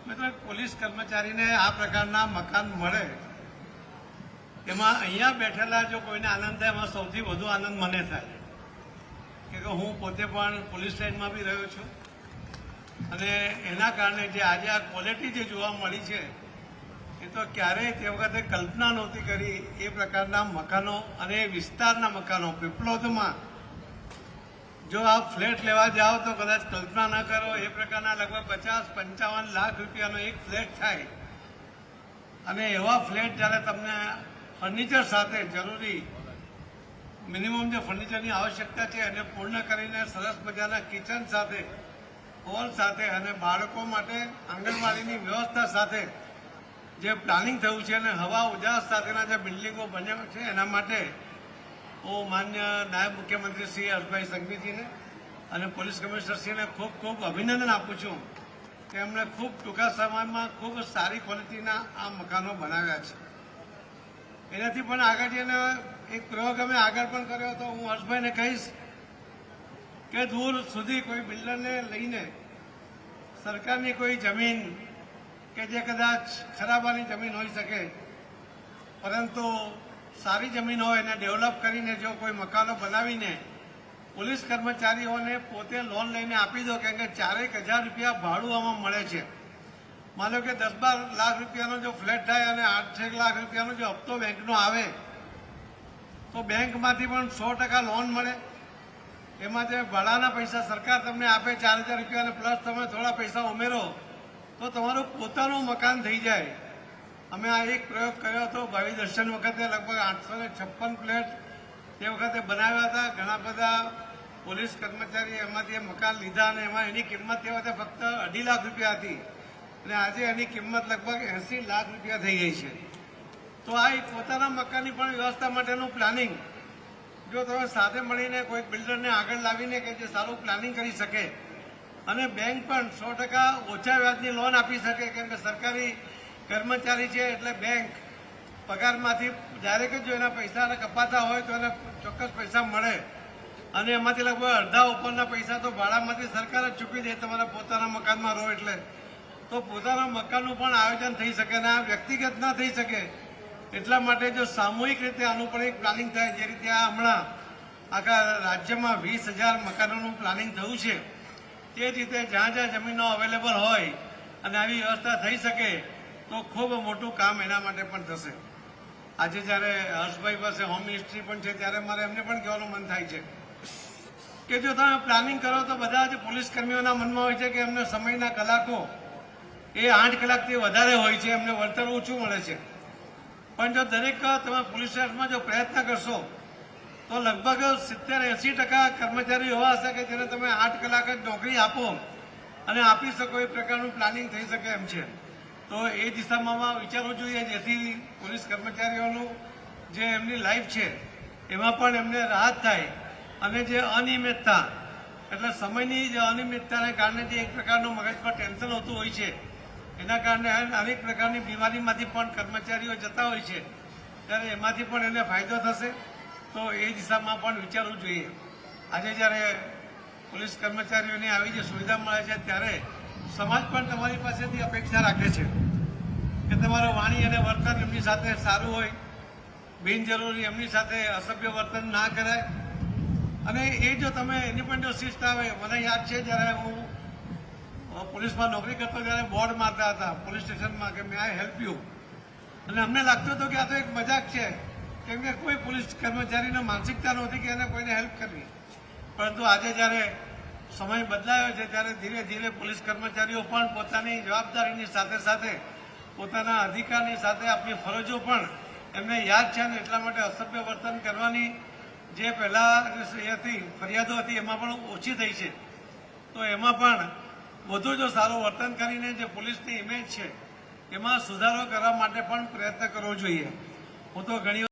मतलब પોલીસ કર્મચારીને આ પ્રકારના મકાન મળે એમાં અહીંયા બેઠેલા જો કોઈને આનંદ થાય એમાં સૌથી વધુ આનંદ મને થાય કે હું પોતે પણ પોલીસ લાઇનમાં બી રહ્યો છું અને એના કારણે જે આજે આ ક્વોલિટી જે જોવા મળી છે એ તો ક્યારેય તે વખતે કલ્પના નહોતી કરી એ પ્રકારના મકાનો અને એ વિસ્તારના મકાનો પીપલોદમાં જો આપ ફ્લેટ લેવા જાઓ તો કદાચ કલ્પના ન કરો એ પ્રકારના લગભગ 50-55 લાખ રૂપિયાનો એક ફ્લેટ થાય અને એવા ફ્લેટ જ્યારે તમને ફર્નિચર સાથે જરૂરી મિનિમમ જે ફર્નિચરની આવશ્યકતા છે એને પૂર્ણ કરીને સરસ મજાના કિચન સાથે હોલ સાથે અને બાળકો માટે આંગણવાડીની વ્યવસ્થા સાથે જે પ્લાનિંગ થયું છે અને હવા ઉજાસ સાથેના જે બિલ્ડિંગો બન્યા છે એના માટે હું માન્ય નાયબ મુખ્યમંત્રી શ્રી હર્ષભાઈ સંઘવીજીને અને પોલીસ કમિશનરશ્રીને ખૂબ ખૂબ અભિનંદન આપું છું કે એમણે ખૂબ ટૂંકા સમયમાં ખૂબ સારી ક્વોલિટીના આ મકાનો બનાવ્યા છે. એનાથી પણ આગળ જઈને એક પ્રયોગ અમે આગળ પણ કર્યો હતો. હું હર્ષભાઈને કહીશ કે દૂર સુધી કોઈ બિલ્ડરને લઈને સરકારની કોઈ જમીન કે જે કદાચ ખરાબાની જમીન હોઈ શકે પરંતુ સારી જમીન હોય એને ડેવલપ કરીને જો કોઈ મકાનો બનાવીને પોલીસ કર્મચારીઓને પોતે લોન લઈને આપી દો કેમ કે 4,000 રૂપિયા ભાડું આમાં મળે છે. માનો કે 10-12 લાખ રૂપિયાનો જો ફ્લેટ થાય અને 8-6 લાખ રૂપિયાનો જો હપ્તો બેંકનો આવે તો બેંકમાંથી પણ 100% લોન મળે. એમાં જે ભાડાના પૈસા સરકાર તમને આપે 4,000 રૂપિયા પ્લસ તમે થોડા પૈસા ઉમેરો તો તમારું પોતાનું મકાન થઈ જાય. અમે આ એક પ્રયોગ કર્યો હતો ભાવિ દર્શન વખતે લગભગ 856 ફ્લેટ તે વખતે બનાવ્યા હતા. ઘણા બધા પોલીસ કર્મચારીએ એમાંથી મકાન લીધા અને એમાં એની કિંમત તે વખતે ફક્ત 2.5 લાખ રૂપિયા હતી અને આજે એની કિંમત લગભગ 80 લાખ રૂપિયા થઈ ગઈ છે. તો આ એક પોતાના મકાનની પણ વ્યવસ્થા માટેનું પ્લાનિંગ જો તમે સાથે મળીને કોઈ બિલ્ડરને આગળ લાવીને કે જે સારું પ્લાનિંગ કરી શકે અને બેંક પણ 100% ઓછા વ્યાજની લોન આપી શકે કેમ કે સરકારી કર્મચારી છે એટલે બેંક પગારમાંથી ડાયરેક્ટ જો એના પૈસા કપાતા હોય તો એને ચોક્કસ પૈસા મળે અને એમાંથી લગભગ અડધા ઉપરના પૈસા તો ભાડામાંથી સરકાર જ ચૂકવી દે તમારા પોતાના મકાનમાં રહો એટલે. તો પોતાના મકાનનું પણ આયોજન થઈ શકે અને આ વ્યક્તિગત ના થઈ શકે એટલા માટે જો સામૂહિક રીતે આનું પણ એક પ્લાનિંગ થાય જે રીતે આ હમણાં આખા રાજ્યમાં 20,000 મકાનોનું પ્લાનિંગ થયું છે તે જ રીતે જ્યાં જ્યાં જમીનો અવેલેબલ હોય અને આવી વ્યવસ્થા થઈ શકે તો ખૂબ મોટું કામ એના માટે પણ થશે. આજે જ્યારે હર્ષભાઈ પાસે હોમ મિનિસ્ટ્રી પણ છે ત્યારે મારે એમને પણ કહેવાનું મન થાય છે કે જો તમે પ્લાનિંગ કરો તો બધા જ પોલીસ કર્મીઓના મનમાં હોય છે કે એમને સમયના કલાકો એ 8 કલાકથી વધારે હોય છે, એમને વળતર ઓછું મળે છે. પણ જો દરેક તમે પોલીસ સ્ટેશનમાં જો પ્રયત્ન કરશો તો લગભગ 70-80% કર્મચારીઓ એવા હશે કે જેને તમે 8 કલાક જ નોકરી આપો અને આપી શકો એ પ્રકારનું પ્લાનિંગ થઈ શકે એમ છે. તો એ દિશામાં વિચારવું જોઈએ જેથી પોલીસ કર્મચારીઓનું જે એમની લાઈફ છે એમાં પણ એમને રાહત થાય અને જે અનિયમિતતા એટલે સમયની જે અનિયમિતતાને કારણે જે એક પ્રકારનું મગજ પર ટેન્શન હોતું હોય છે એના કારણે અનેક પ્રકારની બીમારીમાંથી પણ કર્મચારીઓ જતા હોય છે ત્યારે એમાંથી પણ એને ફાયદો થશે. તો એ દિશામાં પણ વિચારવું જોઈએ. આજે જ્યારે પોલીસ કર્મચારીઓને આવી જે સુવિધા મળે છે ત્યારે સમાજ પણ તમારી પાસેથી અપેક્ષા રાખે છે કે તમારું વાણી અને વર્તન એમની સાથે સારું હોય, બિનજરૂરી એમની સાથે અસભ્ય વર્તન ના કરાય અને એ જો તમે એની પણ જો શિસ્ત આવે. મને યાદ છે જ્યારે હું પોલીસમાં નોકરી કરતો ત્યારે બોર્ડ મારતા હતા પોલીસ સ્ટેશનમાં કે મે આઈ હેલ્પ યુ અને અમને લાગતું હતું કે આ તો એક મજાક છે કેમ કે કોઈ પોલીસ કર્મચારીને માનસિકતા નહોતી કે એને કોઈને હેલ્પ કરવી. પરંતુ આજે જ્યારે સમય બદલાયો છે ત્યારે ધીરે ધીરે પોલીસ કર્મચારીઓ પણ પોતાની જવાબદારીની સાથે સાથે પોતાના અધિકારની સાથે આપણી ફરજો પણ એમને યાદ છે અને એટલા માટે અસભ્ય વર્તન કરવાની જે પહેલાં હતી ફરિયાદો હતી એમાં પણ ઓછી થઈ છે. તો એમાં પણ વધુ જો સારું વર્તન કરીને જે પોલીસની ઇમેજ છે એમાં સુધારો કરવા માટે પણ પ્રયત્ન કરવો જોઈએ. હું તો ઘણી